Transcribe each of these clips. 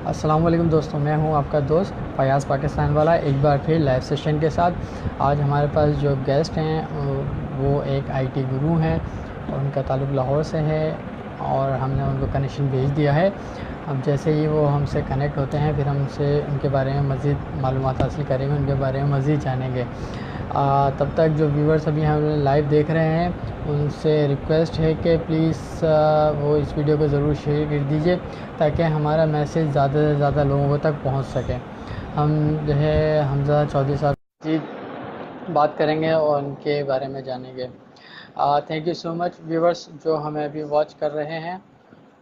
अस्सलाम वालेकुम दोस्तों, मैं हूं आपका दोस्त फ़याज़ पाकिस्तान वाला, एक बार फिर लाइव सेशन के साथ। आज हमारे पास जो गेस्ट हैं वो एक आईटी गुरु हैं और उनका ताल्लुक़ लाहौर से है और हमने उनको कनेक्शन भेज दिया है। अब जैसे ही वो हमसे कनेक्ट होते हैं फिर हम उनसे उनके बारे में मज़ीद मालूमात हासिल करेंगे, उनके बारे में मज़ीद जानेंगे। तब तक जो व्यूवर्स अभी हमें लाइव देख रहे हैं उनसे रिक्वेस्ट है कि प्लीज़ वो इस वीडियो को ज़रूर शेयर कर दीजिए ताकि हमारा मैसेज ज़्यादा से ज़्यादा लोगों तक पहुंच सके। हम जो है हमज़ा चौधरी साहब जी बात करेंगे और उनके बारे में जानेंगे। Thank you so much viewers जो हमें अभी वॉच कर रहे हैं।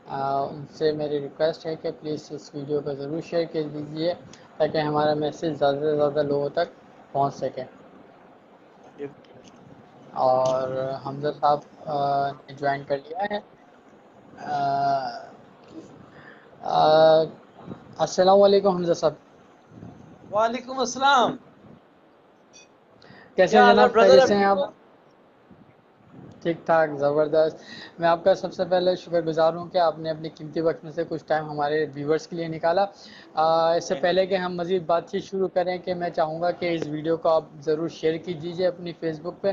उनसे मेरी रिक्वेस्ट है कि प्लीज़ इस वीडियो को ज़रूर शेयर कर दीजिए ताकि हमारा मैसेज ज़्यादा से ज़्यादा लोगों तक पहुंच सके। और हमज़ा साहब ने ज्वाइन कर लिया है। अस्सलाम वालेकुम हमज़ा साहब, वालेकुम अस्सलाम। कैसे क्या हैं हाल है जनाब, ब्रदर? खैरियत से अभी हैं ठीक आप? हो? ठीक ठाक, ज़बरदस्त। मैं आपका सबसे पहले शुक्रगुजार हूँ कि आपने अपने कीमती वक्त में से कुछ टाइम हमारे व्यूवर्स के लिए निकाला। इससे नहीं नहीं। पहले कि हम मज़ीद बातचीत शुरू करें कि मैं चाहूँगा कि इस वीडियो को आप ज़रूर शेयर की दीजिए अपनी फेसबुक पे,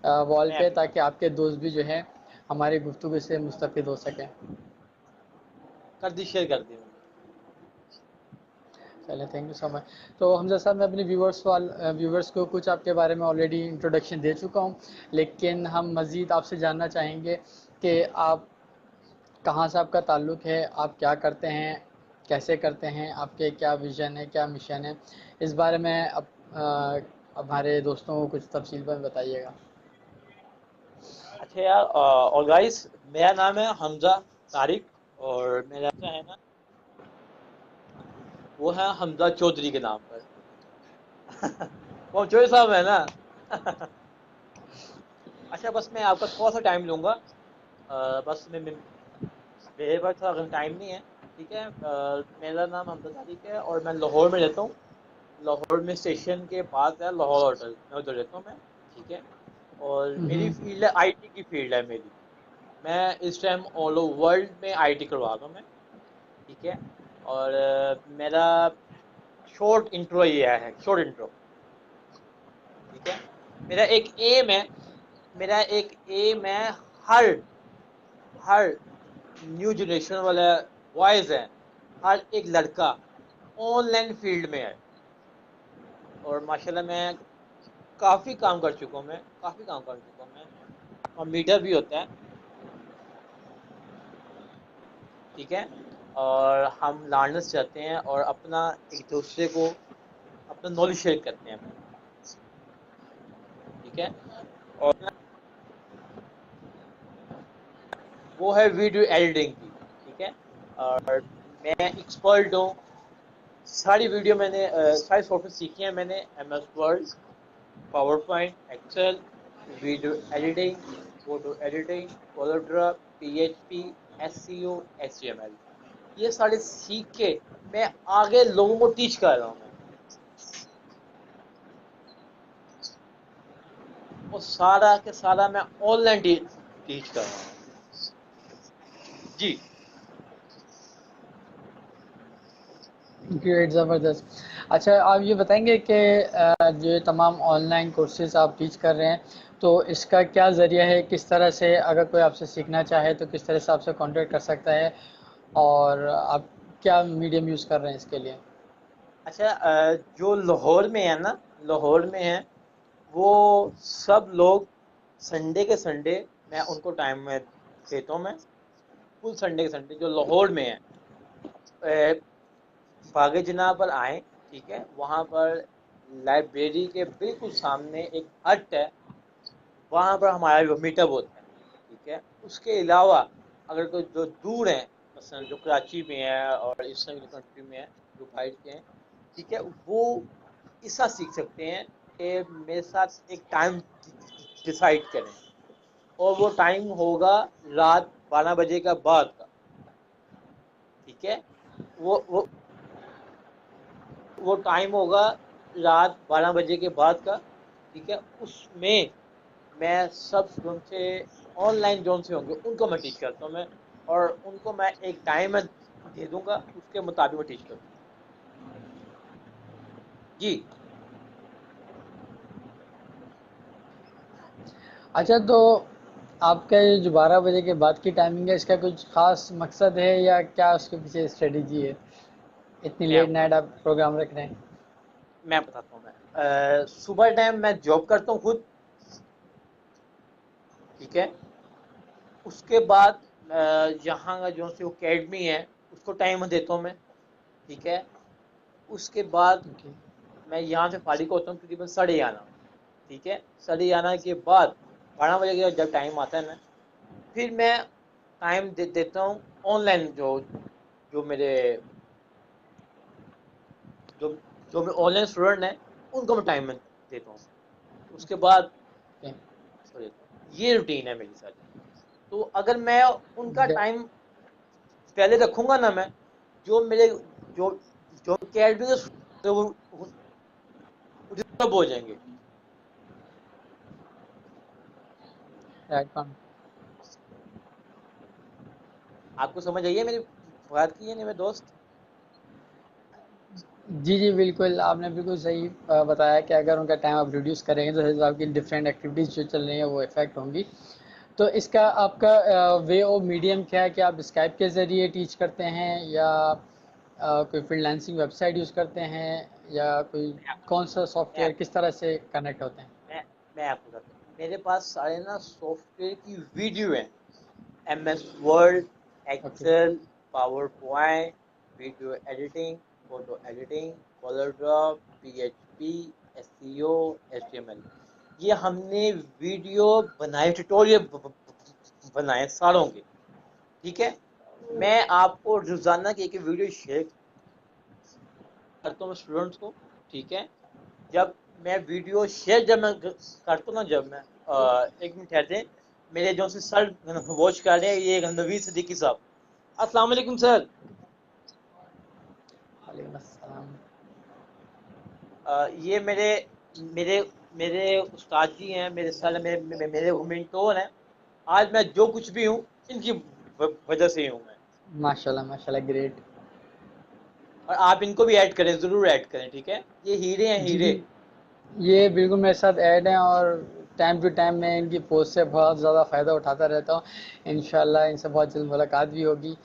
वॉल मैं पे, अभी ताकि आपके दोस्त भी जो है हमारी गुफ्तगू से मुस्तफ़िद हो सकें। कर दी, शेयर कर दी मैंने। चलिए, थैंक यू सो मच। तो हमजा साहब, मैं अपने व्यूवर्स को कुछ आपके बारे में ऑलरेडी इंट्रोडक्शन दे चुका हूँ, लेकिन हम मज़ीद आपसे जानना चाहेंगे कि आप कहाँ से आपका ताल्लुक़ है, आप क्या करते हैं, कैसे करते हैं, आपके क्या विज़न है, क्या मिशन है, इस बारे में हमारे दोस्तों को कुछ तफसील में बताइएगा। अच्छा यार, और गाइस, मेरा नाम है हमजा तारिक। और मेरा जो है ना, वो है हमजा चौधरी के नाम पर। वो चौधरी साहब है ना। अच्छा, बस मैं आपका थोड़ा सा टाइम लूंगा। बस मेरे पास थोड़ा टाइम नहीं है। ठीक है। मेरा नाम हमजा तारिक है और मैं लाहौर में रहता हूँ। लाहौर में स्टेशन के पास है लाहौर होटल, मैं उधर रहता हूँ मैं। ठीक है। और मेरी हम्म। फील्ड है, आईटी की फील्ड है मेरी। मैं इस टाइम ऑल ओवर वर्ल्ड में आईटी करवा रहा हूँ मैं। ठीक है। और मेरा शॉर्ट इंट्रो ये है, शॉर्ट इंट्रो। ठीक है। मेरा एक एम है, मेरा एक एम है। हर हर न्यू जनरेशन वाला बॉयज है, हर एक लड़का ऑनलाइन फील्ड में है। और माशाल्लाह मैं काफी काम कर चुका हूँ, मैं काफी काम कर चुका हूँ मैं। और मीटर भी होता है। ठीक है। और हम लर्नर्स चाहते हैं और अपना एक दूसरे को अपना नॉलेज शेयर करते हैं अपना। ठीक है। और वो है वीडियो एडिटिंग की। ठीक है। और मैं एक्सपर्ट हूँ। सारी वीडियो मैंने सारी सॉफ्टवेयर सीखी है मैंने, M S Word, PowerPoint, Excel, video editing, photo editing, CorelDRAW, PHP, SEO, HTML, ये सारे सीख के मैं आगे लोगों को टीच कर रहा हूँ मैं। और सारा के सारा मैं ऑनलाइन टीच कर रहा हूँ जी। ग्रेट, ज़बरदस्त। अच्छा, आप ये बताएंगे कि जो तमाम ऑनलाइन कोर्सेज आप टीच कर रहे हैं, तो इसका क्या ज़रिया है, किस तरह से अगर कोई आपसे सीखना चाहे तो किस तरह से आपसे कांटेक्ट कर सकता है, और आप क्या मीडियम यूज़ कर रहे हैं इसके लिए? अच्छा, जो लाहौर में है ना, लाहौर में है, वो सब लोग संडे के संडे मैं उनको टाइम में देता हूँ मैं। फुल संडे के संडे जो लाहौर में है, अ, बाग जिना पर आए। ठीक है। वहाँ पर लाइब्रेरी के बिल्कुल सामने एक हट है, वहाँ पर हमारा मीटअप होता है। ठीक है। उसके अलावा अगर कोई जो दूर है, मसलन जो कराची में है और इस तरह की कंट्री में है, जो बाहर के हैं, ठीक है, वो ऐसा सीख सकते हैं कि मेरे साथ एक टाइम डिसाइड करें। और वो टाइम होगा रात 12 बजे का बाद का। ठीक है। वो वो टाइम होगा रात 12 बजे के बाद का। ठीक है। उसमें मैं सब स्टूडेंट से ऑनलाइन जोन से होंगे उनको मैं टीच करता हूँ मैं। और उनको मैं एक टाइम दे दूंगा, उसके मुताबिक मैं टीच करूँगा। जी। अच्छा, तो आपका ये जो 12 बजे के बाद की टाइमिंग है, इसका कुछ खास मकसद है या क्या उसके पीछे स्ट्रेटेजी है, इतनी मैं लेट आपको नाइट बताता आप प्रोग्राम रख रहे हैं? मैं बताता हूँ। मैं सुबह टाइम मैं जॉब करता हूँ खुद, ठीक है। उसके बाद यहाँ का जो सी अकेडमी है उसको टाइम देता हूँ मैं, ठीक है। उसके बाद ओके। मैं यहाँ से फारिग होता हूँ तकरीबन 11:30, ठीक है। 11:30 के बाद 12 बजे का जब टाइम आता है ना, फिर मैं टाइम देता हूँ ऑनलाइन, जो जो मेरे जो जो मेरे ऑनलाइन स्टूडेंट हैं उनको मैं टाइम देता हूँ। उसके बाद ओके। सो देता हूँ। ये रूटीन है मेरी सारी। तो अगर मैं उनका ग- टाइम पहले रखूंगा ना, मैं जो मेरे जो जो अकेडमी के student हैं, वो डिस्टर्ब हो जाएंगे। राइट कॉन। आपको समझ आई है मेरी बात की है नहीं मेरे दोस्त? जी जी, बिल्कुल आपने बिल्कुल सही बताया कि अगर उनका टाइम आप रिड्यूस करेंगे तो जैसे आपकी डिफरेंट एक्टिविटीज़ जो चल रही हैं वो इफ़ेक्ट होंगी। तो इसका आपका वे ऑफ मीडियम क्या है कि आप स्काइप के ज़रिए टीच करते हैं या कोई फ्रीलांसिंग वेबसाइट यूज़ करते हैं या कोई मैं कौन सा मैं सॉफ्टवेयर किस तरह से कनेक्ट होते हैं? मैं मैं आपको बताता हूँ। मेरे पास सारे ना सॉफ्टवेयर की वीडियो है। MS Word, okay. Excel, PowerPoint, video editing, photo editing, colour drop, PHP, SEO, HTML। ये हमने वीडियो बनाए, ट्यूटोरियल बनाए सारों के, ठीक है। मैं आपको रोजाना की एक वीडियो शेयर करता हूँ स्टूडेंट्स को, ठीक है। जब मैं वीडियो शेयर जब मैं करता हूँ ना, जब मैं 1 मिनट ठहरते, मेरे जो से सर वॉच कर रहे हैं, ये नवीद सिद्दीकी साहब। अस्सलाम वालेकुम सर। वालेकुम अस्सलाम। ये मेरे मेरे मेरे उस्ताद जी हैं, मेरे सर, मेरे मेंटोर हैं। आज मैं जो कुछ भी हूँ इनकी वजह से ही हूँ मैं। माशाल्लाह माशाल्लाह, ग्रेट। और आप इनको भी ऐड करें, जरूर ऐड करें, ठीक है। ये हीरे हैं, जी जी, हीरे। ये बिल्कुल मेरे साथ ऐड हैं और टाइम टू टाइम मैं इनकी पोस्ट से बहुत ज़्यादा फ़ायदा उठाता रहता हूँ। इंशाल्लाह इनसे बहुत जल्द मुलाकात भी होगी।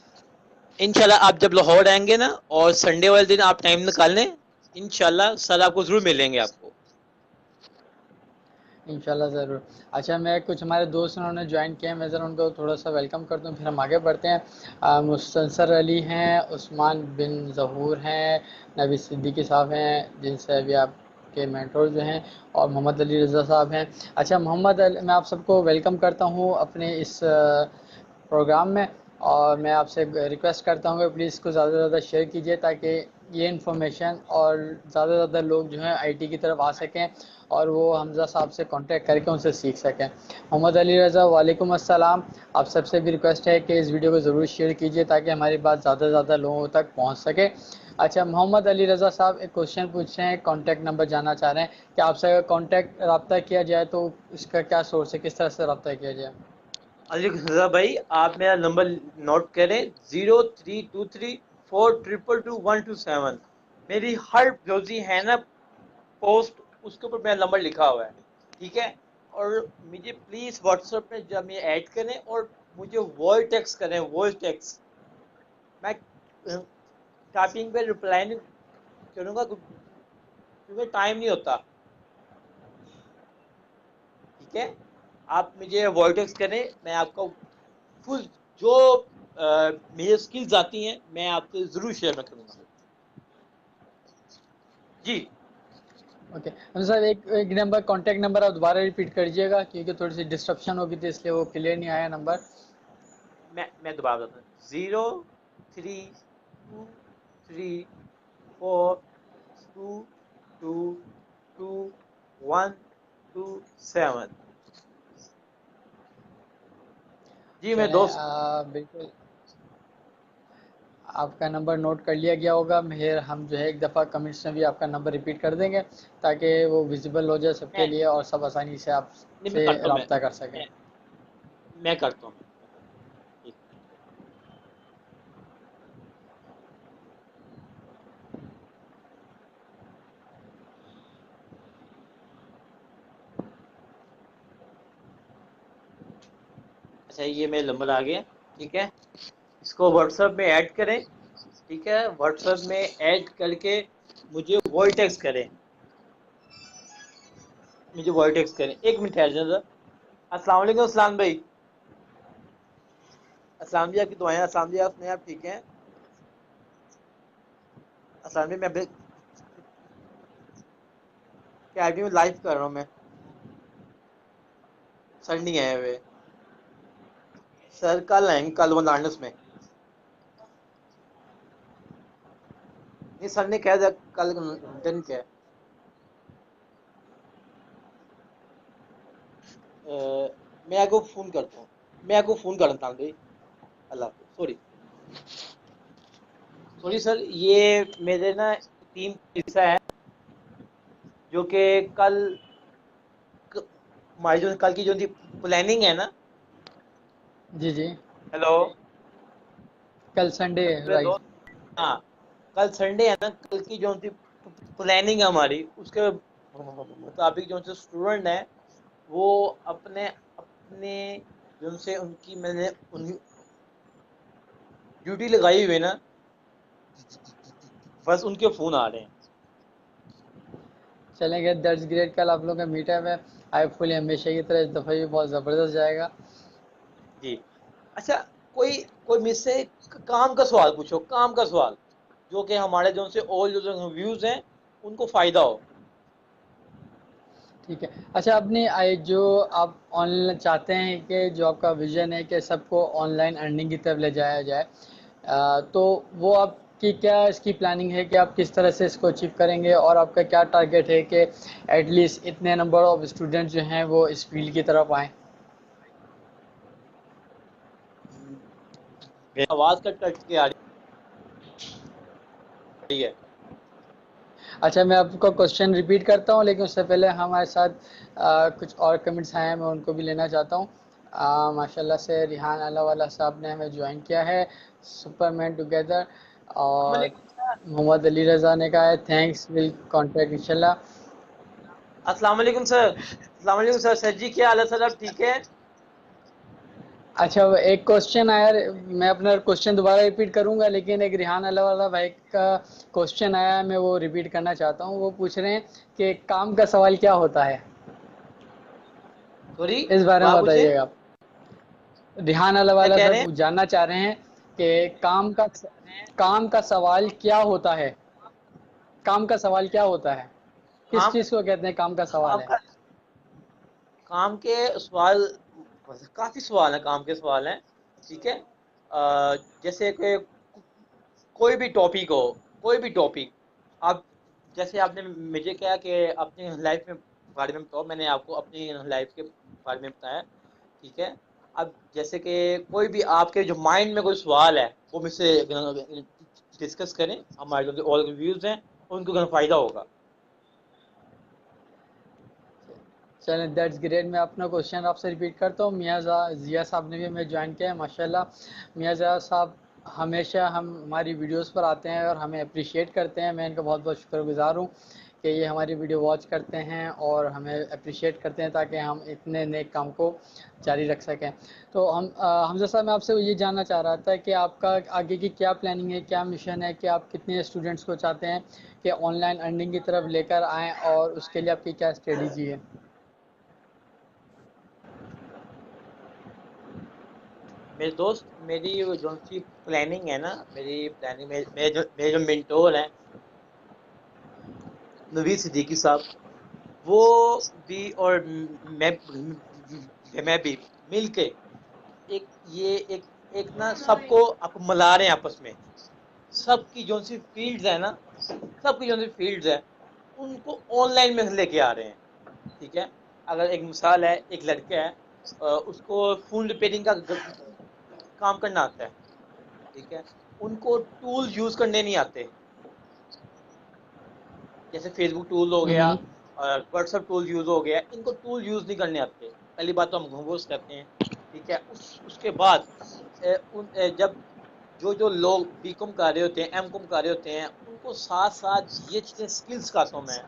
इंशाल्लाह आप जब लाहौर आएंगे ना, और संडे वाले दिन आप टाइम निकाल लें, इंशाल्लाह सर आपको जरूर मिलेंगे आपको। इंशाल्लाह ज़रूर। अच्छा, मैं कुछ हमारे दोस्त उन्होंने ज्वाइन किया है, मैं ज़रा उनको थोड़ा सा वेलकम कर दूँ फिर हम आगे बढ़ते हैं। मुस्तनसर अली हैं, उस्मान बिन ज़हूर हैं, नबी सिद्दीकी साहब हैं जिनसे अभी आपके मेंटोर जो हैं, और मोहम्मद अली रज़ा साहब हैं। अच्छा मोहम्मद अली, मैं आप सबको वेलकम करता हूँ अपने इस प्रोग्राम में, और मैं आपसे रिक्वेस्ट करता हूँ कि प्लीज़ इसको ज़्यादा से ज़्यादा शेयर कीजिए ताकि ये इन्फॉर्मेशन और ज़्यादा से ज़्यादा लोग जो हैं आईटी की तरफ आ सकें और वो हमज़ा साहब से कांटेक्ट करके उनसे सीख सकें। मोहम्मद अली रज़ा, वालेकुम अस्सलाम। आप सबसे भी रिक्वेस्ट है कि इस वीडियो को ज़रूर शेयर कीजिए ताकि हमारी बात ज़्यादा से ज़्यादा लोगों तक पहुँच सके। अच्छा मोहम्मद अली रज़ा साहब एक क्वेश्चन पूछ रहे हैं, कॉन्टैक्ट नंबर जानना चाह रहे हैं कि आपसे अगर कॉन्टैक्ट रब्ता किया जाए तो इसका क्या सोर्स है, किस तरह से रब्ता किया जाए? अली रजा भाई, आप मेरा नंबर नोट करें, 0323 422 127। मेरी हर जो सी है ना पोस्ट, उसके ऊपर मेरा नंबर लिखा हुआ है, ठीक है। और मुझे प्लीज व्हाट्सएप में जब ये ऐड करें, और मुझे वॉइस टेक्स्ट करें, वॉइस टेक्स्ट। मैं टाइपिंग पे रिप्लाई नहीं करूंगा क्योंकि टाइम नहीं होता, ठीक है। आप मुझे वॉइस टेक्स्ट करें, मैं आपका फुल जो मेरी स्किल्स आती हैं मैं आपसे जरूर शेयर मैं करूंगा। जी। ओके हम सर, एक एक नंबर कॉन्टैक्ट नंबर आप दोबारा रिपीट कर दीजिएगा क्योंकि थोड़ी सी डिस्ट्रप्शन होगी थी इसलिए वो क्लियर नहीं आया नंबर। मैं दोबारा बताता हूँ। 0323 422 127। जी मैं चलें, दोस्त। बिल्कुल आपका नंबर नोट कर लिया गया होगा। फिर हम जो है एक दफ़ा कमेंट्स में भी आपका नंबर रिपीट कर देंगे ताकि वो विजिबल हो जाए सबके मैं लिए और सब आसानी से नहीं, मैं आपसे करता हूँ। रब्ता कर सकें। मैं करता हूँ। ठीक। अच्छा ये मेरा नंबर आ गया, ठीक है। इसको व्हाट्सएप में ऐड करें, ठीक है। व्हाट्सएप में ऐड करके मुझे वॉइस टेक्स्ट करें, मुझे वॉइस टेक्स्ट करें। एक मिनट ठहर जाए। अस्सलाम वालेकुम अस्सलाम भाई। अस्सलाम जी, आपकी दुआएं। अस्सलाम जी, आप ठीक हैं? अस्सलाम जी, मैं क्या अभी मैं लाइव कर रहा हूँ मैं। सर नहीं आए हुए। सर कल आएंगे, कल वो लांडस में। नहीं, सर ने कह दिया कल दिन क्या है। मैं आपको फोन करता हूँ। मैं आपको फोन करता हूँ भाई। अल्लाह हाफिज़। सॉरी सॉरी सर, ये मेरे ना टीम का हिस्सा है जो कि कल हमारी जो कल की जो थी प्लानिंग है ना। जी जी। हेलो कल संडे है, मेरे राइट। दोस्त। हाँ, कल संडे है ना, कल की जो थी प्लानिंग है हमारी, उसके मुताबिक जो से स्टूडेंट है वो अपने अपने जो से उनकी मैंने उन ड्यूटी लगाई हुई है ना, बस उनके फोन आ रहे हैं। चलेंगे, दैट्स ग्रेट। कल आप लोगों का मीटअप है। आई फुली हमेशा की तरह इस दफ़ा भी बहुत ज़बरदस्त जाएगा। जी। अच्छा, कोई कोई मुझसे काम का सवाल पूछो, काम का सवाल जो कि हमारे जो से और जो व्यूज हैं उनको फायदा हो। ठीक है। अच्छा, अपनी जो आप ऑनलाइन चाहते हैं कि जो आपका विजन है कि सबको ऑनलाइन अर्निंग की तरफ ले जाया जाए, तो वो आपकी क्या इसकी प्लानिंग है कि आप किस तरह से इसको अचीव करेंगे, और आपका क्या टारगेट है कि एटलीस्ट इतने नंबर ऑफ स्टूडेंट जो हैं वो इस फील्ड की तरफ आएँ? मेरी आवाज कट कट के आ रही है। अच्छा, मैं आपका क्वेश्चन रिपीट करता हूँ, लेकिन उससे पहले हमारे साथ कुछ और कमेंट्स आए हैं, मैं उनको भी लेना चाहता हूँ। माशाल्लाह से रिहान अलावाला साहब ने हमें ज्वाइन किया है, सुपरमैन टुगेदर। और मोहम्मद अली रज़ा ने कहा है थैंक्स, विल कॉन्टैक्ट इंशाल्लाह। अस्सलाम वालेकुम सर। अस्सलाम वालेकुम सर। सर जी क्या हाल है सर, आप ठीक है? अच्छा, वो एक क्वेश्चन आया, मैं अपना क्वेश्चन दोबारा रिपीट करूंगा, लेकिन एक रिहान अलावाला भाई का क्वेश्चन आया, मैं वो रिपीट करना चाहता हूँ। वो पूछ रहे हैं कि काम का सवाल क्या होता है, सॉरी, इस बारे में दोबारा पूछे। बताइएगा आप। रिहान क्या अलावाला कह रहे हैं? साहब जानना चाह रहे हैं कि काम का सवाल क्या होता है। काम का सवाल क्या होता है, किस काम चीज को कहते हैं काम का सवाल काम है। का काम के सवाल, काफी सवाल है, काम के सवाल हैं। ठीक है। जैसे कि कोई भी टॉपिक हो, कोई भी टॉपिक। आप जैसे आपने मुझे क्या कि अपनी लाइफ में बारे में बताओ, मैंने आपको अपनी लाइफ के बारे में बताया। ठीक है। अब जैसे कि कोई भी आपके जो माइंड में कोई सवाल है वो मुझसे डिस्कस करें, हमारे जो ऑल व्यूज हैं उनको फायदा होगा। चलें, दैट्स ग्रेट। मैं अपना क्वेश्चन आपसे रिपीट करता हूँ। मियाँ जिया साहब ने भी हमें ज्वाइन किया है, माशाल्लाह। मियाँ जिया साहब हमेशा हमारी वीडियोस पर आते हैं और हमें अप्रिशिएट करते हैं। मैं इनका बहुत बहुत शुक्रगुजार हूँ कि ये हमारी वीडियो वॉच करते हैं और हमें अप्रिशिएट करते हैं, ताकि हम इतने नेक काम को जारी रख सकें। तो हमजा साहब, मैं आपसे ये जानना चाह रहा था कि आपका आगे की क्या प्लानिंग है, क्या मिशन है, कि आप कितने स्टूडेंट्स को चाहते हैं कि ऑनलाइन अर्निंग की तरफ लेकर आएँ, और उसके लिए आपकी क्या स्ट्रेटजी है। मेरे दोस्त, मेरी जो सी प्लानिंग है ना, मेरी प्लानिंग में मेरे जो मेंटोर हैं नवीद सिद्दीकी साहब, वो भी और मैं भी मिलके एक ये एक ना सबको आप मिला रहे हैं आपस में। सबकी जो सी फील्ड्स है ना, सबकी जो सी फील्ड्स है उनको ऑनलाइन में लेके आ रहे हैं। ठीक है। अगर एक मिसाल है, एक लड़का है, उसको फोन रिपेयरिंग का काम करना आता है। ठीक है। उनको टूल यूज करने नहीं आते, जैसे फेसबुक टूल हो गया हम्म। और व्हाट्सएप टूल यूज हो गया, इनको टूल यूज नहीं करने आते। पहली बात तो हम घूंघोस करते हैं। ठीक है। उसके बाद जब जो जो लोग बीकॉम कर रहे होते हैं, एम कॉम कर रहे होते हैं, उनको साथ साथ ये चीजें स्किल्स सिखाता हूँ मैं।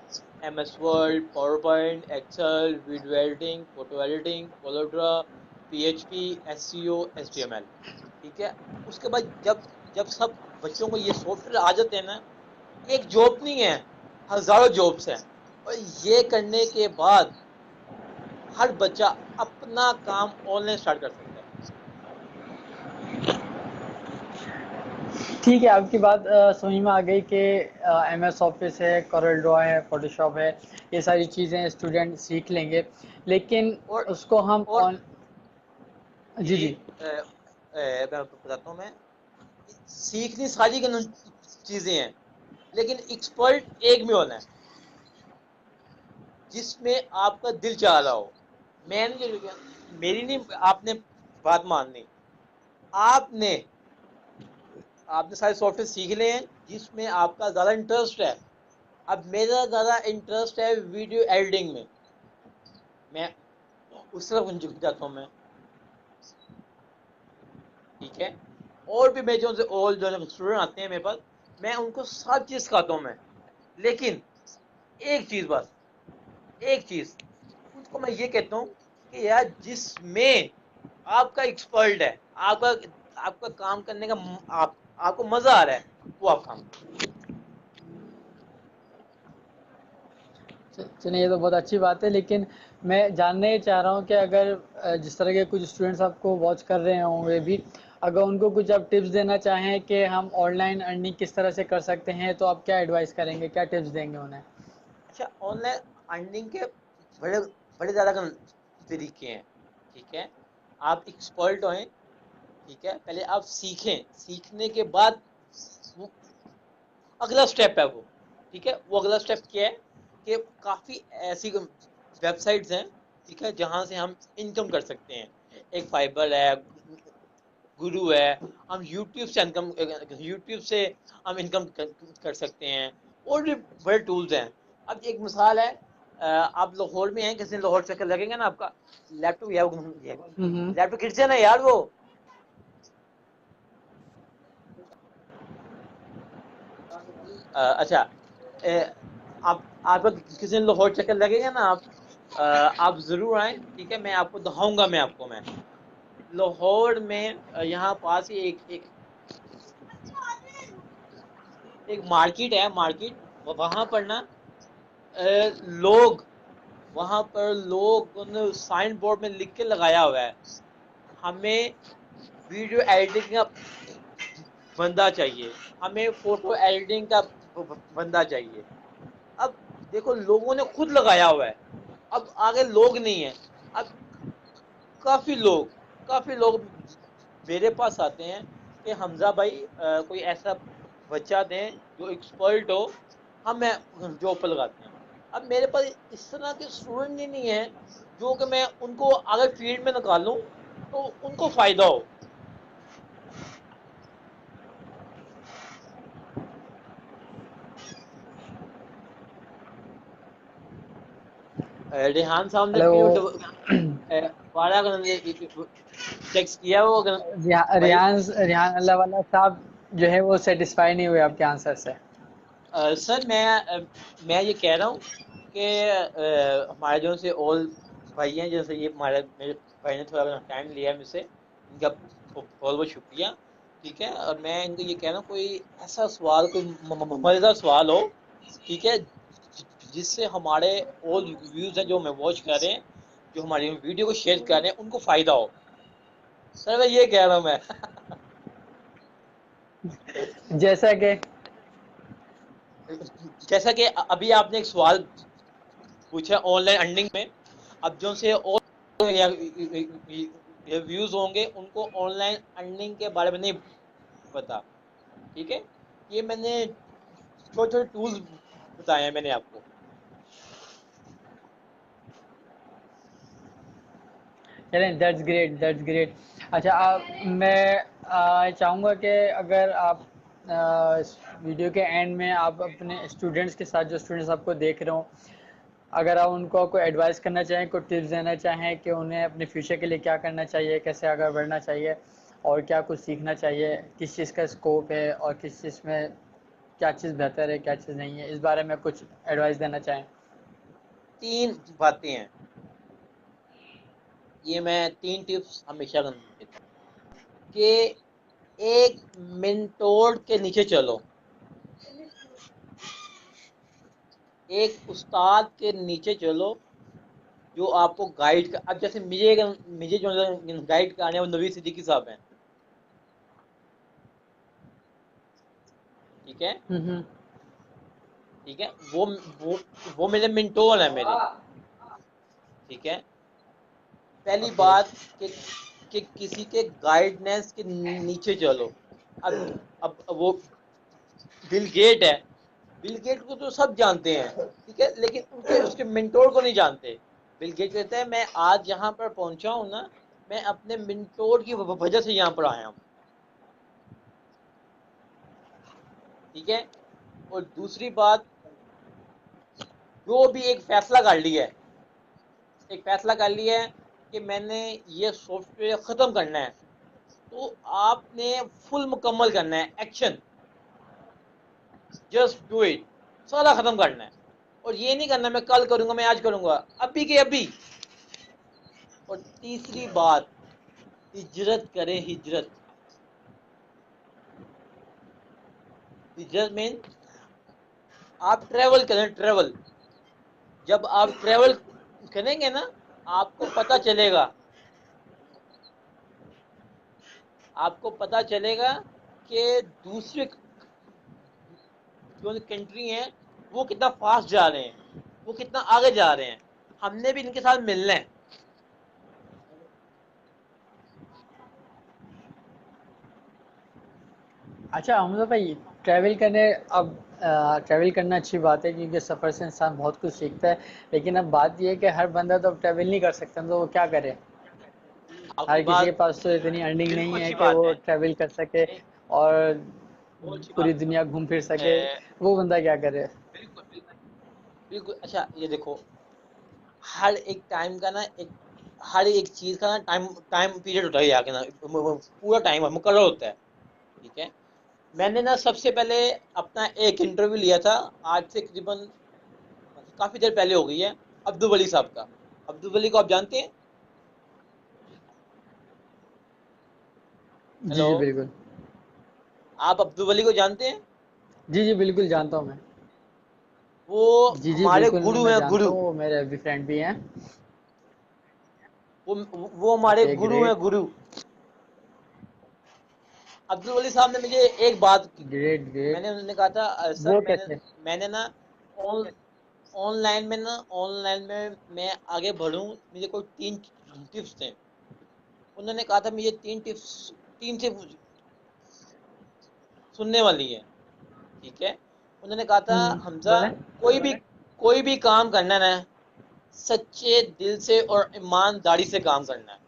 MS Word, PowerPoint, Excel, video editing, photo editing, CorelDRAW, PHP, SEO, HTML, ठीक है। उसके बाद जब जब सब बच्चों को ये सॉफ्टवेयर आ जाते हैं ना, एक जॉब नहीं है, हजारों जॉब्स हैं। और ये करने के बाद हर बच्चा अपना काम ऑनलाइन स्टार्ट कर सकता है। ठीक है, आपकी बात समझ में आ गई कि MS ऑफिस है, Corel Draw है, फोटोशॉप है, ये सारी चीज़ें स्टूडेंट सीख लेंगे, लेकिन और उसको हम और ऑन जी जी, जी। मैं बताता हूँ। मैं सीखनी सारी चीजें हैं, लेकिन एक्सपर्ट एक में होना है, जिसमें आपका दिल चाह रहा हो। मैंने मेरी नहीं, आपने बात माननी। आपने आपने सारे सॉफ्टवेयर सीख ले हैं जिसमें आपका ज्यादा इंटरेस्ट है। अब मेरा ज्यादा इंटरेस्ट है वीडियो एडिटिंग में, मैं उस तरफ झुक जाता हूँ मैं, ठीक है। और भी मैं जो और जो स्टूडेंट आते हैं मेरे पास, मैं उनको सब चीज सिखाता हूँ मैं। लेकिन एक चीज, बस एक चीज, उनको मैं ये कहता हूँ कि यार जिसमें आपका एक्सपर्ट है, आपका आपका काम करने का आपको मजा आ रहा है, वो आप काम करो। चलिए, ये तो बहुत अच्छी बात है, लेकिन मैं जानना ये चाह रहा हूँ कि अगर जिस तरह के कुछ स्टूडेंट्स आपको वॉच कर रहे होंगे भी, अगर उनको कुछ आप टिप्स देना चाहें कि हम ऑनलाइन अर्निंग किस तरह से कर सकते हैं, तो आप क्या एडवाइस करेंगे, क्या टिप्स देंगे उन्हें? अच्छा, ऑनलाइन अर्निंग के बड़े बड़े ज्यादा तरीके हैं, ठीक है। आप एक्सपर्ट हों, ठीक है, पहले आप सीखें, सीखने के बाद वो अगला स्टेप है वो, ठीक है। वो अगला स्टेप क्या है कि काफी ऐसी वेबसाइट्स हैं, ठीक है, जहां से हम इनकम कर सकते हैं। एक फाइबर है, गुरु है। हम यूट्यूब से हम इनकम कर सकते हैं। और भी बड़े टूल्स हैं। अब एक मिसाल है, आप लाहौर में हैं, किसी दिन लाहौर चक्कर लगेगा ना, आपका लैपटॉप या हम्म। लैपटॉप गिर जाए ना यार वो। अच्छा, आपका किसी दिन लाहौर चक्कर लगेगा ना, आप जरूर आए, ठीक है। मैं आपको दिखाऊंगा, मैं लाहौर में यहाँ पास ही एक मार्केट है, मार्केट। वहां पर ना लोग वहां पर लोग ने साइन बोर्ड में लिख के लगाया हुआ है, हमें वीडियो एडिटिंग का बंदा चाहिए, हमें फोटो एडिटिंग का बंदा चाहिए। अब देखो, लोगों ने खुद लगाया हुआ है, अब आगे लोग नहीं है। अब काफी लोग मेरे पास आते हैं कि हमजा भाई, कोई ऐसा बच्चा दें जो एक्सपर्ट हो, हम मैं जॉब पर लगाते हैं। अब मेरे पास इस तरह के स्टूडेंट ही नहीं है जो कि मैं उनको अगर फील्ड में निकालूं तो उनको फायदा हो। रेहान साहब ने हेलो। क्यों दोबारा टेक्स्ट किया वो भाई। रियान रियान अल्लाह वाला साहब जो है वो सेटिस्फाई नहीं हुए आपके आंसर से। सर, मैं ये कह रहा हूँ कि हमारे जो से और भाई हैं, जैसे ये हमारे मेरे भाई ने थोड़ा टाइम लिया मुझसे, इनका बहुत बहुत शुक्रिया, ठीक है। और मैं इनको ये कह रहा हूँ, कोई ऐसा सवाल, कोई मजेदार सवाल हो, ठीक है, जिससे हमारे और व्यूज हैं जो हमें वॉच कर रहे हैं, जो हमारी वीडियो को शेयर कर रहे हैं, उनको फायदा हो। सर मैं ये कह रहा हूँ मैं जैसा कि जैसा कि अभी आपने एक सवाल पूछा ऑनलाइन अर्निंग में। अब जो से और व्यूज होंगे उनको ऑनलाइन अर्निंग के बारे में नहीं पता, ठीक है। ये मैंने छोटे छोटे टूल्स बताए हैं मैंने आपको। चलें, दैट्स ग्रेट, दैट्स ग्रेट। अच्छा, आप मैं चाहूँगा कि अगर आप इस वीडियो के एंड में आप अपने स्टूडेंट्स के साथ, जो स्टूडेंट्स आपको देख रहे हो, अगर आप उनको कोई एडवाइस करना चाहें, कोई टिप्स देना चाहें कि उन्हें अपने फ्यूचर के लिए क्या करना चाहिए, कैसे आगे बढ़ना चाहिए, और क्या कुछ सीखना चाहिए, किस चीज़ का स्कोप है, और किस चीज़ में क्या चीज़ बेहतर है, क्या चीज़ नहीं है, इस बारे में कुछ एडवाइस देना चाहें? तीन बातें हैं। ये मैं 3 टिप्स हमेशा देता हूँ कि एक मेंटोर के नीचे चलो, एक उस्ताद के नीचे चलो जो आपको गाइड कर। अब जैसे मुझे जो गाइड करने वो नवीद सिद्दीकी साहब हैं, ठीक है। हम्म। ठीक है, वो वो मेरे मेंटोर है मेरे, ठीक है। पहली ओके। बात कि किसी के गाइडेंस के नीचे चलो। अब वो बिल गेट है, बिल गेट को तो सब जानते हैं, ठीक है, लेकिन उनके उसके मेंटोर को नहीं जानते। बिल गेट कहते हैं मैं आज यहाँ पर पहुंचा हूँ ना, मैं अपने मेंटोर की वजह से यहाँ पर आया हूँ, ठीक है। और दूसरी बात, जो भी एक फैसला कर लिया है, एक फैसला कर लिया है कि मैंने ये सॉफ्टवेयर खत्म करना है, तो आपने फुल मुकम्मल करना है, एक्शन, जस्ट डू इट, सारा खत्म करना है। और ये नहीं करना मैं कल करूंगा, मैं आज करूंगा, अभी के अभी। और तीसरी बात, हिजरत करें, हिजरत। हिजरत मीन आप ट्रेवल करें, ट्रेवल। जब आप ट्रेवल करेंगे ना, आपको पता चलेगा, आपको पता चलेगा कि दूसरे जो कंट्री हैं वो कितना फास्ट जा रहे हैं, वो कितना आगे जा रहे हैं। हमने भी इनके साथ मिलना है। अच्छा हमजा भाई, ट्रैवल करने अब ट्रैवल करना अच्छी बात है क्योंकि सफ़र से इंसान बहुत कुछ सीखता है। लेकिन अब बात यह है कि हर बंदा तो अब ट्रैवल नहीं कर सकता, तो वो क्या करे। आपकी हर किसी के बात पास तो इतनी अर्निंग नहीं बिल्कुल है अच्छी कि बात वो है। ट्रैवल कर सके नहीं, और बहुत अच्छी पूरी बात है। दुनिया घूम फिर सके। वो बंदा क्या करे। बिल्कुल बिल्कुल बिल्कुल। अच्छा ये देखो, हर एक टाइम का ना एक, हर एक चीज का ना टाइम टाइम पीरियड होता है, आगे ना पूरा टाइम मुकर्रर होता है, ठीक है। मैंने ना सबसे पहले अपना एक इंटरव्यू लिया था, आज से करीबन काफी देर पहले हो गई है, अब्दुल वली साहब का। अब्दुल वली को आप जानते हैं? जी हेलो, जी बिल्कुल। आप अब्दुल वली को जानते हैं? जी जी बिल्कुल जानता हूँ मैं। वो जी जी हमारे बिल्कुल गुरु मैं हैं, जानता गुरु। हूँ, वो मेरे अभी फ्रेंड भी हैं। वो हमारे ओके गुरु हैं, ग्रेट। गुरु। अब्दुल वली साहब ने मुझे एक बात की, ग्रेट ग्रेट। मैंने उन्होंने कहा था सर वो मैंने कैसे। मैंने ना ऑनलाइन में ना, ऑनलाइन में मैं आगे बढ़ूं, मुझे कोई 3 टिप्स थे। उन्होंने कहा था मुझे 3 टिप्स, 3 से सुनने वाली है, ठीक है। उन्होंने कहा था हमजा, बोले। कोई भी कोई भी काम करना है ना, सच्चे दिल से और ईमानदारी से काम करना है,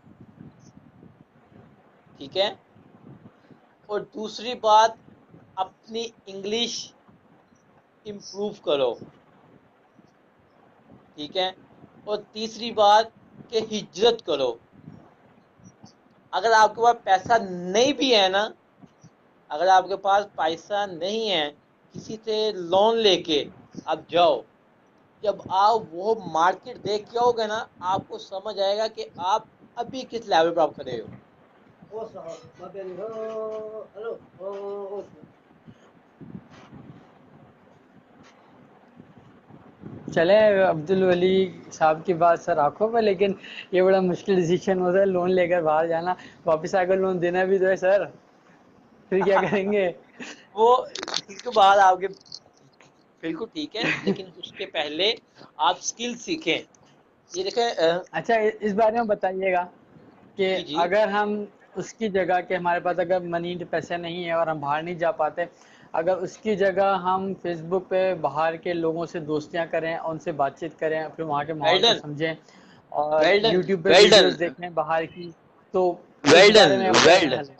ठीक है। और दूसरी बात, अपनी इंग्लिश इम्प्रूव करो, ठीक है। और तीसरी बात कि हिजरत करो। अगर आपके पास पैसा नहीं भी है ना, अगर आपके पास पैसा नहीं है, किसी से लोन लेके आप जाओ। जब आप वो मार्केट देख के आओगे ना, आपको समझ आएगा कि आप अभी किस लेवल पर आप खड़े हो। चले अब्दुल वली साहब की बात सर आंखों पर, लेकिन ये बड़ा मुश्किल डिसीजन होता है लोन लेकर बाहर जाना। वापस आकर लोन देना भी तो है सर, फिर क्या करेंगे। वो इसके बाद आपके, बिल्कुल ठीक है, लेकिन उसके पहले आप स्किल सीखें। ये देखें अच्छा इस बारे में बताइएगा कि जी जी। अगर हम उसकी जगह के, हमारे पास अगर मनी पैसे नहीं है और हम बाहर नहीं जा पाते, अगर उसकी जगह हम फेसबुक पे बाहर के लोगों से दोस्तियां करें, उनसे बातचीत करें, फिर वहाँ के वेल माहौल को डन, समझें और वेल डन, यूट्यूब पे वेल डन, वीडियोस देखें बाहर की, तो इस वेल डन, बारे में आपका क्या वेल डन। ख्याल है।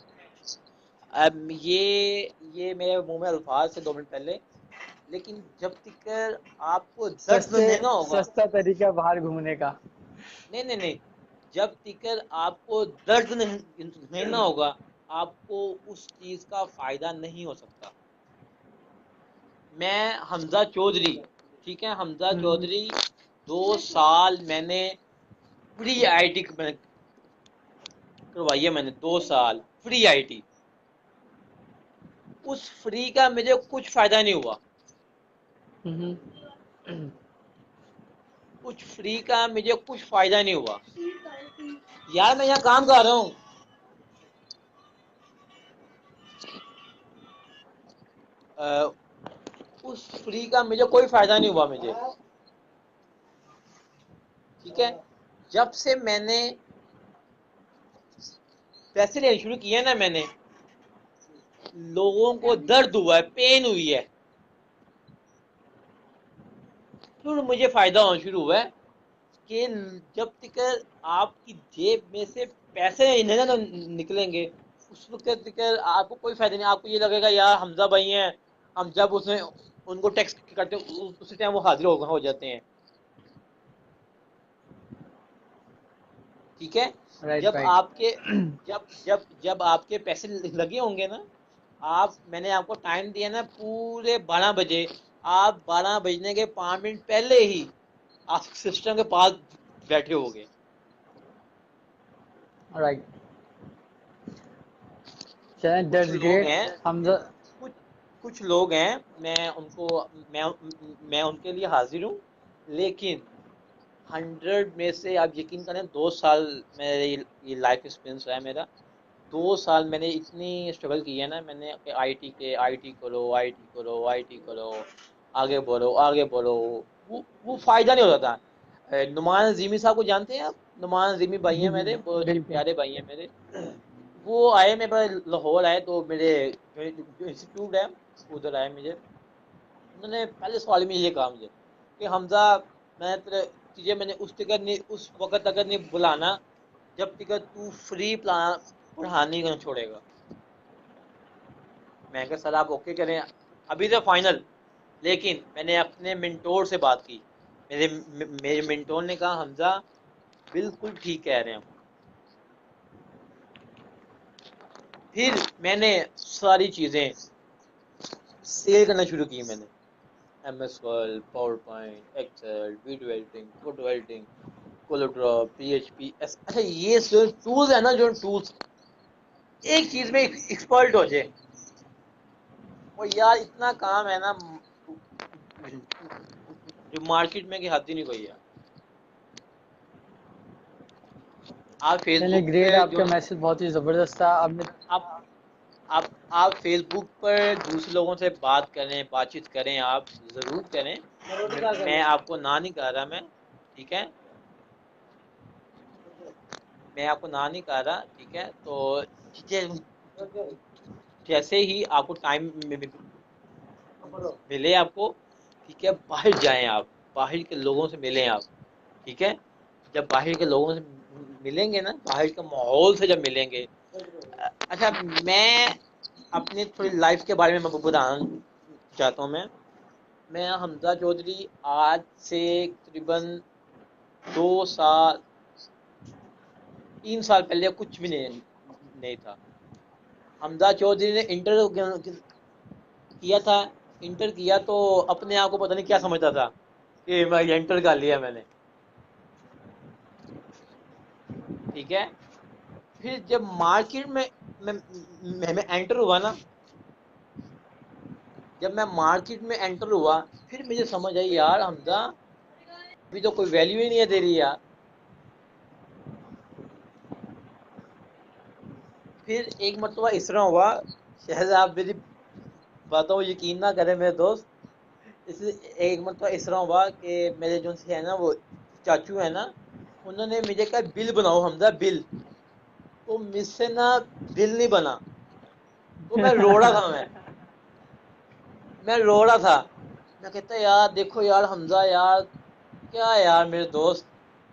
अब ये मेरे मुंह में अल्फाज थे 2 मिनट पहले, लेकिन जब तक आपको दर्द सस्ते नहीं ना होगा, सस्ता तरीका बाहर घूमने का। नहीं नहीं नहीं, जब तक आपको दर्द नहीं ना होगा, आपको उस चीज का फायदा नहीं हो सकता। मैं हमजा चौधरी, ठीक है, हमजा हम्म। चौधरी, 2 साल मैंने प्री आईटी करवाई है मैंने 2 साल फ्री आईटी। उस फ्री का मुझे कुछ फायदा नहीं हुआ। हम्म। कुछ फ्री का मुझे कुछ फायदा नहीं हुआ। यार मैं यहाँ काम कर रहा हूँ। उस फ्री का मुझे कोई फायदा नहीं हुआ मुझे। ठीक है। जब से मैंने पैसे लेने शुरू किए ना मैंने, लोगों को दर्द हुआ है, पेन हुई है, फिर मुझे फायदा होना शुरू हुआ है कि जब तक आपकी जेब में से पैसे नहीं ना निकलेंगे, उस वक्त तक आपको कोई फायदा नहीं। आपको ये लगेगा यार हमजा भाई हैं, हम जब उसने उनको टैक्स करते उसी टाइम वो हाजिर हो जाते हैं। ठीक है। राइट जब राइट। आपके जब आपके पैसे लगे होंगे ना, आप मैंने आपको टाइम दिया ना पूरे 12 बजे, आप 12 बजने के 5 मिनट पहले ही आप सिस्टम के पास बैठे होगे। राइट। चलें, कुछ दैट्स लोग ग्रेट। हैं हमजा। कुछ कुछ लोग हैं, मैं मैं उनके लिए हाजिर हूँ। लेकिन 100 में से आप यकीन करें, 2 साल मेरे ये लाइफ एक्सपीरियंस है मेरा। 2 साल मैंने इतनी स्ट्रगल की है ना मैंने, आईटी करो, आईटी करो, आईटी करो, आगे बढ़ो, आगे बढ़ो। वो फायदा नहीं होता था। नुमान नजीमी साहब को जानते हैं आप? नुमान नजीमी भाई जी हैं जी, मेरे, बहुत ही बिल्कुल। प्यारे भाई हैं मेरे। वो आए मेरे पास, लाहौर आए, तो मेरे जो इंस्टीट्यूट है उधर आए मुझे। उन्होंने पहले सवाल में ये कहा मुझे कि हमजा, मैं तेरे तुझे मैंने उस वक्त तक नहीं बुलाना जब तक तू फ्री प्लान पढ़ाने का छोड़ेगा। मैं कहा सर आप ओके करें, अभी तो फाइनल। लेकिन मैंने अपने मिंटोर से बात की। मेरे मेरे मिंटोर ने कहा हमजा बिल्कुल ठीक कह रहे हैं। फिर मैंने सारी चीजें सेल करना शुरू की। मैंने MS Word, PowerPoint, Excel, video editing, photo editing, CorelDRAW, PHP। अच्छा ये जो टूल्स है ना, जो टूल्स एक चीज में एक्सपर्ट हो जाए, और यार इतना काम है ना जो मार्केट में की हद ही नहीं कोई यार। आप चलिए, फेसबुक पे ग्रेट, जो आपका मैसेज बहुत ही ज़बरदस्त था। आपने। आप आप आप फेसबुक पर दूसरे लोगों से बात करें, बातचीत करें, आप जरूर करें। मैं आपको ना नहीं कह रहा मैं। ठीक है। मैं आपको ना नहीं कह रहा। ठीक है। तो चीजें जैसे ही आपको टाइम मिले आपको, ठीक है, बाहर जाएं आप, बाहर के लोगों से मिलें आप। ठीक है। जब बाहर के लोगों से मिलेंगे ना, बाहर के माहौल से जब मिलेंगे। अच्छा, मैं अपनी थोड़ी लाइफ के बारे में बताना चाहता हूँ। मैं हमजा चौधरी आज से तकरीबन 2 साल 3 साल पहले कुछ भी नहीं था। हमजा चौधरी ने इंटर किया था। इंटर किया तो अपने आप को पता नहीं क्या समझता था कि मैं इंटर कर लिया मैंने। ठीक है। फिर जब मार्केट में मैं एंटर हुआ ना, जब मैं मार्केट में एंटर हुआ, फिर मुझे समझ आई यार हमजा अभी तो कोई वैल्यू ही नहीं है तेरी यार। फिर एक मरतबा इस तरह हुआ, शायद आप मेरी बातों को यकीन ना करें मेरे दोस्त। इस एक मरतबा इस तरह हुआ कि मेरे जो है ना वो चाचू है ना, उन्होंने मुझे कहा बिल बनाओ हमजा, बिल। तो मुझसे ना बिल नहीं बना। तो मैं रो रहा था। मैं कहता यार देखो यार हमजा यार, क्या यार मेरे दोस्त,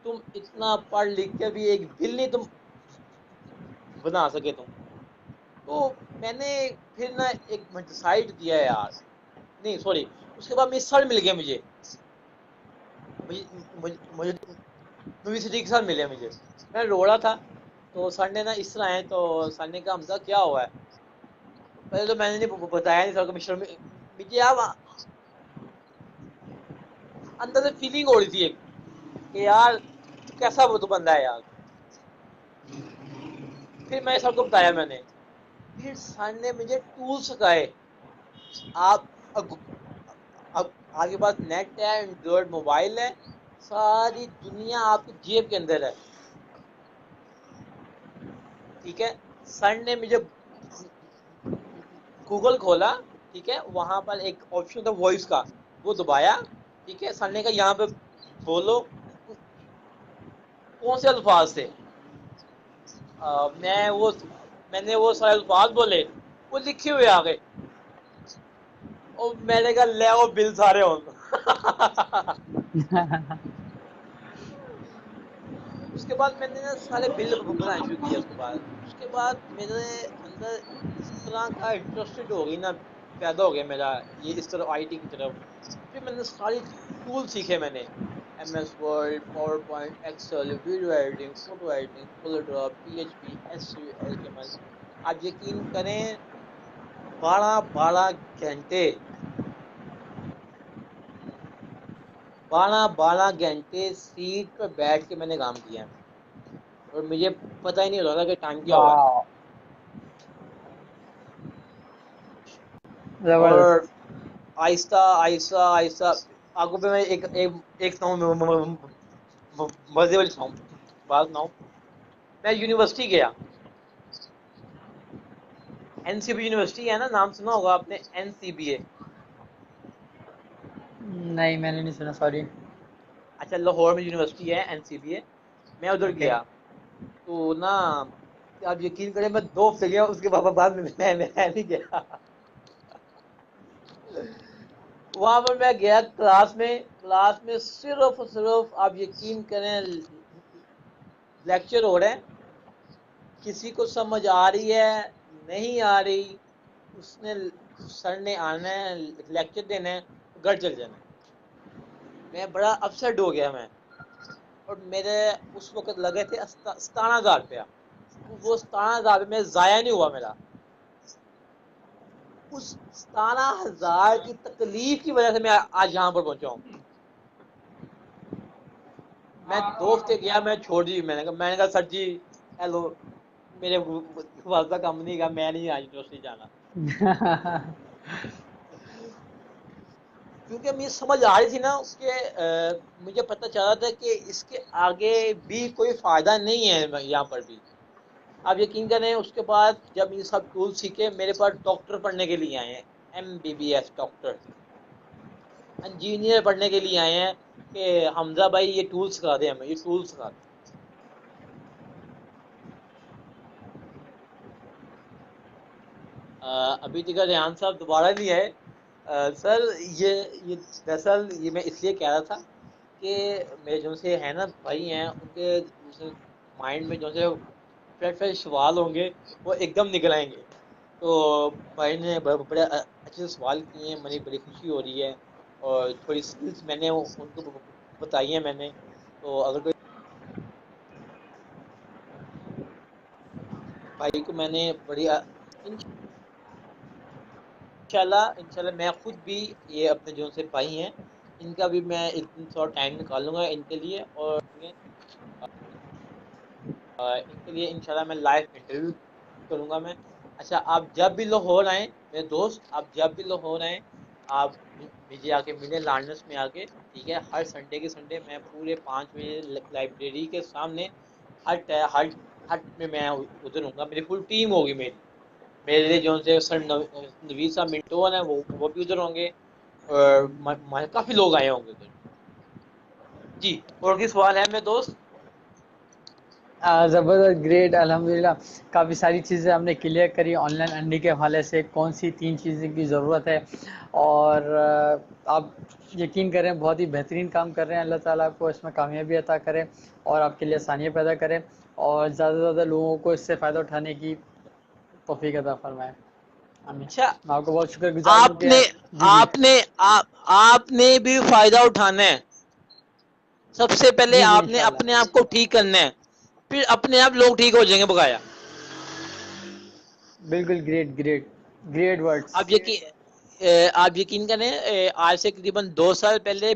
तुम इतना पढ़ लिख के भी एक बिल नहीं तुम बना सके तुम। तो मैंने फिर ना एक डिसाइड किया यार। नहीं सॉरी, उसके बाद मेरे सर मिल गया मुझे। मुझे यूनिवर्सिटी के साथ मिले मुझे। मैं रो रहा था। तो सर ने ना इस तरह आए, तो सर ने कहा हमजा क्या हुआ है। पहले तो मैंने नहीं बताया नहीं सर को, मिस्टर मुझे आप अंदर से फीलिंग हो रही थी कि यार तू कैसा वो तो बंदा है यार। फिर मैं सबको बताया मैंने, फिर सर ने मुझे टूल सिखाए। आप अब आपके पास नेट है, एंड्रॉइड मोबाइल है, सारी दुनिया आपकी जेब के अंदर है, ठीक है। सर ने मुझे गूगल खोला, ठीक है, वहां पर एक ऑप्शन था वॉइस का, वो दबाया, ठीक है। सर ने कहा यहाँ पे बोलो कौन से अल्फाज थे। मैंने वो सारे अल्फाज बोले, वो लिखे हुए आ गए, और मैंने कहा ले वो बिल सारे हो। उसके बाद मैंने ना सारे बिल बनाने शुरू किए। उसके बाद मेरे अंदर इस तरह का इंटरेस्टेड हो गई ना, पैदा हो गया मेरा ये इस तरफ आईटी की तरफ। फिर मैंने सारी टूल सीखे मैंने, M S Word, PowerPoint, Excel, video editing, photo editing, CorelDRAW, PHP, SU, HTML। आप यकीन करें, 12-12 घंटे, 12-12 घंटे सीट पर बैठ के मैंने काम किया है, और मुझे पता ही नहीं होता था कि टाइम क्या हुआ है। वाह, जबरदस्त। और आहिस्ता आहिस्ता आहिस्ता आपको पे मैं एक एक एक मजे वाली बात सुनाऊं। मैं यूनिवर्सिटी गया, NCB यूनिवर्सिटी है ना, नाम सुना होगा आपने, NCBA। नहीं, मैंने नहीं सुना, सॉरी। अच्छा, लाहौर में यूनिवर्सिटी है NCBA, मैं उधर ओके। गया। तो ना, आप यकीन करें, मैं 2 हफ्ते गया, उसके बाद मैं नहीं गया। वहां पर मैं गया क्लास में सिर्फ और सिर्फ, आप यकीन करें, लेक्चर हो रहे हैं, किसी को समझ आ रही है नहीं आ रही, उसने सर ने आना है, लेक्चर देना है, घर चल जाना है। मैं बड़ा अपसेट हो गया मैं, और मेरे उस वक्त लगे थे 17,000 रुपया। वो 17,000 में जाया नहीं हुआ मेरा। उस 17,000 की तकलीफ की वजह से मैं आज यहाँ पर पहुंचा हूँ। मैं 2 हफ्ते गया, मैं छोड़ दी। मैंने कहा सर जी, हेलो, मेरे वास्ता काम नहीं का, मैं नहीं आज यूनिवर्सिटी जाना। क्योंकि मुझे समझ आ रही थी ना कि मुझे पता चला था कि इसके आगे भी कोई फायदा नहीं है यहाँ पर भी। आप यकीन करें, उसके बाद जब ये सब टूल सीखे, मेरे पास डॉक्टर पढ़ने के लिए आए हैं, MBBS डॉक्टर, इंजीनियर पढ़ने के लिए आए हैं कि हमजा भाई ये टूल सिखा दे, हमें ये टूल सिखा दे। अभी तक रेहान साहब दोबारा नहीं आए। सर, ये ये दरअसल ये मैं इसलिए कह रहा था कि मेरे जो से है ना भाई हैं, उनके माइंड में जो से फ्रेश फ्रेश सवाल होंगे, वो एकदम निकल आएंगे। तो भाई ने बड़े अच्छे से सवाल किए हैं, मुझे बड़ी खुशी हो रही है। और थोड़ी स्किल्स मैंने उनको बताई है मैंने। तो अगर कोई भाई को मैंने बड़ी इंशाल्लाह इंशाल्लाह मैं खुद भी, ये अपने जो से भाई हैं, इनका भी मैं एक दिन थोड़ा टाइम निकालूंगा इनके लिए, और इनके लिए इंशाल्लाह मैं लाइव इंटरव्यू करूंगा मैं। अच्छा, आप जब भी लाहौर आए मेरे दोस्त, आप जब भी लाहौर आए, आप मुझे आके मिले लार्नस में आके, ठीक है। हर संडे के संडे मैं पूरे 5 बजे लाइब्रेरी के सामने, हर हर हट में मैं उधर हूँ। मेरी फुल टीम होगी मेरी, मेरे लिए जो से सर नवीद साहब मिंटो है, वो भी उधर होंगे, और काफी लोग आए होंगे उधर। जी, और की सवाल है मेरे दोस्त। ज़बरदस्त, ग्रेट, अल्हम्दुलिल्लाह। काफ़ी सारी चीज़ें हमने क्लियर करी ऑनलाइन अर्निंग के हवाले से, कौन सी 3 चीज़ें की ज़रूरत है। और आप यकीन करें, बहुत ही बेहतरीन काम कर रहे हैं। अल्लाह ताला आपको इसमें कामयाबी अता करे और आपके लिए आसानियाँ पैदा करे, और ज़्यादा से ज़्यादा लोगों को इससे फ़ायदा उठाने की तौफ़ीक अता फ़रमाए। आमीन। अच्छा, मैं आपका बहुत शुक्रगुज़ार हूँ कि आपने जी, जी। आपने भी फायदा उठाना है। सबसे पहले जी, जी, आपने अपने इंशाल्लाह। आप को ठीक करना है, फिर अपने आप लोग ठीक हो जाएंगे, बकाया। बिल्कुल, ग्रेट, ग्रेट, ग्रेट वर्ड्स। आप यकीन करें, आज से तकरीबन 2 साल पहले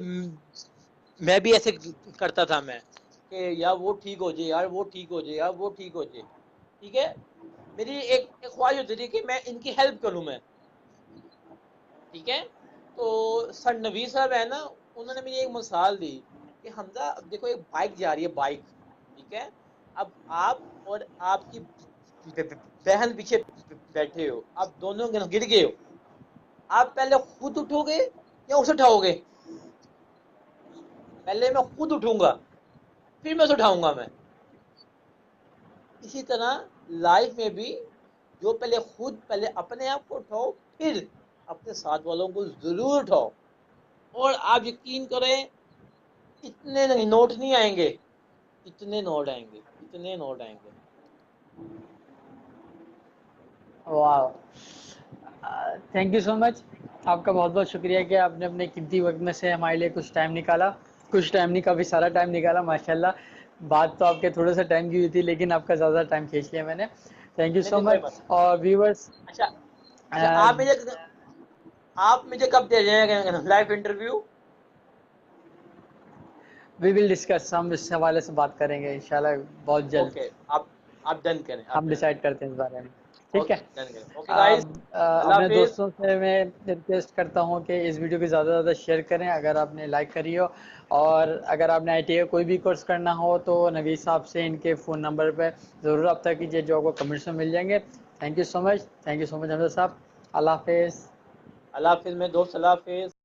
मैं भी ऐसे करता था मैं, कि यार वो ठीक हो जाए, यार वो ठीक हो जाए, यार वो ठीक हो जाए, ठीक है, मेरी एक ख्वाहिश होती थी कि मैं इनकी हेल्प करूं मैं। ठीक है, तो सर नवीद साहब है ना, उन्होंने मुझे एक मिसाल दी कि हमजा अब देखो एक बाइक जा रही है, बाइक, ठीक है, अब आप और आपकी बहन पीछे बैठे हो, आप दोनों गिर गए हो, आप पहले खुद उठोगे या उसे उठाओगे? पहले मैं खुद उठूंगा, फिर मैं उसे उठाऊंगा मैं। इसी तरह लाइफ में भी जो पहले अपने आप को उठाओ, फिर अपने साथ वालों को जरूर उठाओ। और आप यकीन करें, इतने नोट नहीं आएंगे, इतने नोट आएंगे, इतने नोट आएंगे। वाह, थैंक यू सो मच। आपका बहुत बहुत शुक्रिया कि आपने अपने कीमती वक्त में से हमारे लिए कुछ टाइम निकाला। कुछ टाइम नहीं, काफ़ी सारा टाइम निकाला माशाल्लाह। बात तो आपके थोड़े से टाइम की हुई थी, लेकिन आपका ज़्यादा टाइम खींच लिया मैंने। थैंक यू नहीं सो नहीं, कोई मच। मत। और व्यूवर्स, अच्छा, अच्छा, आप मुझे कब दे रहे हैं live interview? We will discuss, हम इस हवाले से बात करेंगे इंशाल्लाह बहुत जल्द। ओके, आप डन करें, आप हम डन डिसाइड करें। करते हैं इस बारे में। ठीक है। ओके, डन करें। ओके गाइस, अल्लाह अपने हाफिज। दोस्तों से मैं रिक्वेस्ट करता हूँ कि इस वीडियो को ज़्यादा से ज़्यादा शेयर करें अगर आपने लाइक करी हो। और अगर आपने आईटी का कोई भी कोर्स करना हो तो नवीद साहब से इनके फ़ोन नंबर पे ज़रूर रब्ता कीजिए, जो आपको कमेंट्स में मिल जाएंगे। Thank you so much, thank you so much Hamza साहब। अल्लाह हाफिज़। अल्लाह हाफिज मेरे दोस्त, अल्लाह हाफिज।